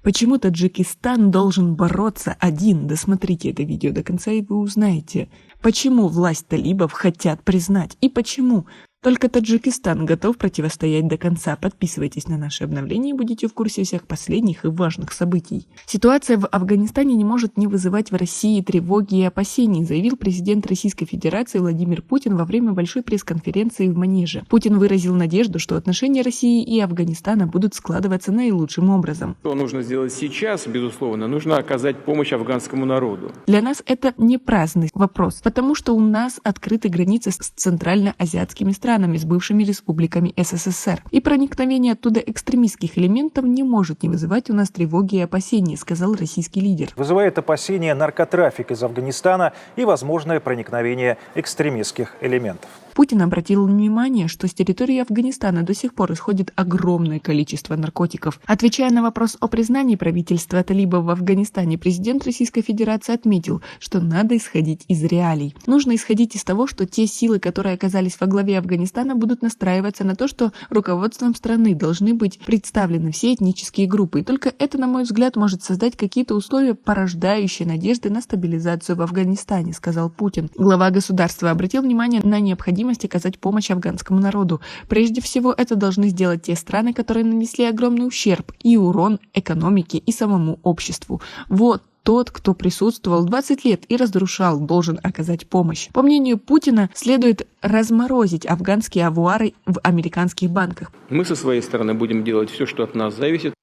Почему Таджикистан должен бороться один? Досмотрите это видео до конца, и вы узнаете, почему власть талибов хотят признать и почему только Таджикистан готов противостоять до конца. Подписывайтесь на наши обновления и будете в курсе всех последних и важных событий. Ситуация в Афганистане не может не вызывать в России тревоги и опасений, заявил президент Российской Федерации Владимир Путин во время большой пресс-конференции в Манеже. Путин выразил надежду, что отношения России и Афганистана будут складываться наилучшим образом. Что нужно сделать сейчас, безусловно, нужно оказать помощь афганскому народу. Для нас это не праздный вопрос, потому что у нас открыты границы с центральноазиатскими странами, с бывшими республиками СССР. И проникновение оттуда экстремистских элементов не может не вызывать у нас тревоги и опасений, сказал российский лидер. Вызывает опасения наркотрафик из Афганистана и возможное проникновение экстремистских элементов. Путин обратил внимание, что с территории Афганистана до сих пор исходит огромное количество наркотиков. Отвечая на вопрос о признании правительства талибов в Афганистане, президент Российской Федерации отметил, что надо исходить из реалий. Нужно исходить из того, что те силы, которые оказались во главе Афганистана, будут настраиваться на то, что руководством страны должны быть представлены все этнические группы. И только это, на мой взгляд, может создать какие-то условия, порождающие надежды на стабилизацию в Афганистане, сказал Путин. Глава государства обратил внимание на необходимость оказать помощь афганскому народу. Прежде всего, это должны сделать те страны, которые нанесли огромный ущерб и урон экономике и самому обществу. Вот тот, кто присутствовал 20 лет и разрушал, должен оказать помощь. По мнению Путина, следует разморозить афганские авуары в американских банках. Мы со своей стороны будем делать все, что от нас зависит.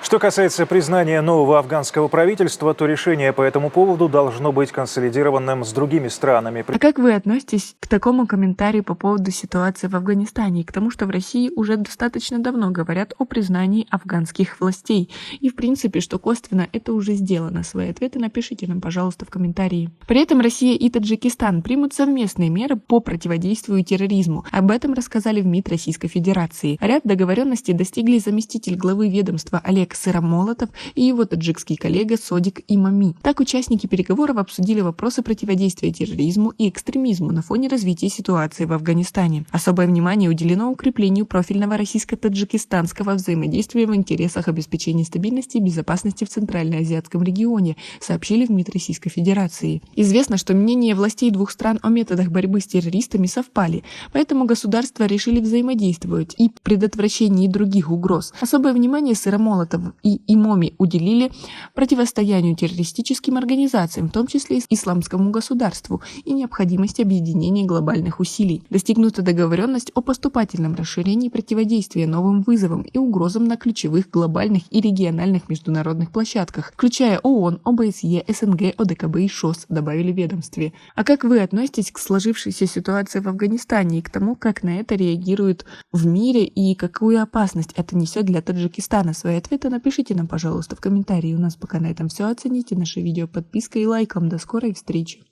Что касается признания нового афганского правительства, то решение по этому поводу должно быть консолидированным с другими странами. А как вы относитесь к такому комментарию по поводу ситуации в Афганистане и к тому, что в России уже достаточно давно говорят о признании афганских властей? И, в принципе, что косвенно это уже сделано. Свои ответы напишите нам, пожалуйста, в комментарии. При этом Россия и Таджикистан примут совместные меры по противодействию терроризму. Об этом рассказали в МИД Российской Федерации. Ряд договоренностей достигли заместитель главы ведомства Олег Сыромолотов и его таджикский коллега Содик Имами. Так, участники переговоров обсудили вопросы противодействия терроризму и экстремизму на фоне развития ситуации в Афганистане. Особое внимание уделено укреплению профильного российско-таджикистанского взаимодействия в интересах обеспечения стабильности и безопасности в Центральноазиатском регионе, сообщили в МИД Российской Федерации. Известно, что мнения властей двух стран о методах борьбы с террористами совпали, поэтому государства решили взаимодействовать и предотвращении других угроз. Особое внимание Сыромолотов и Имами уделили противостоянию террористическим организациям, в том числе и исламскому государству, и необходимости объединения глобальных усилий. Достигнута договоренность о поступательном расширении противодействия новым вызовам и угрозам на ключевых глобальных и региональных международных площадках, включая ООН, ОБСЕ, СНГ, ОДКБ и ШОС, добавили в ведомстве. А как вы относитесь к сложившейся ситуации в Афганистане и к тому, как на это реагируют в мире и какую опасность это несет для Таджикистана? Свои ответы напишите нам, пожалуйста, в комментарии. У нас пока на этом все. Оцените наше видео подпиской и лайком. До скорой встречи.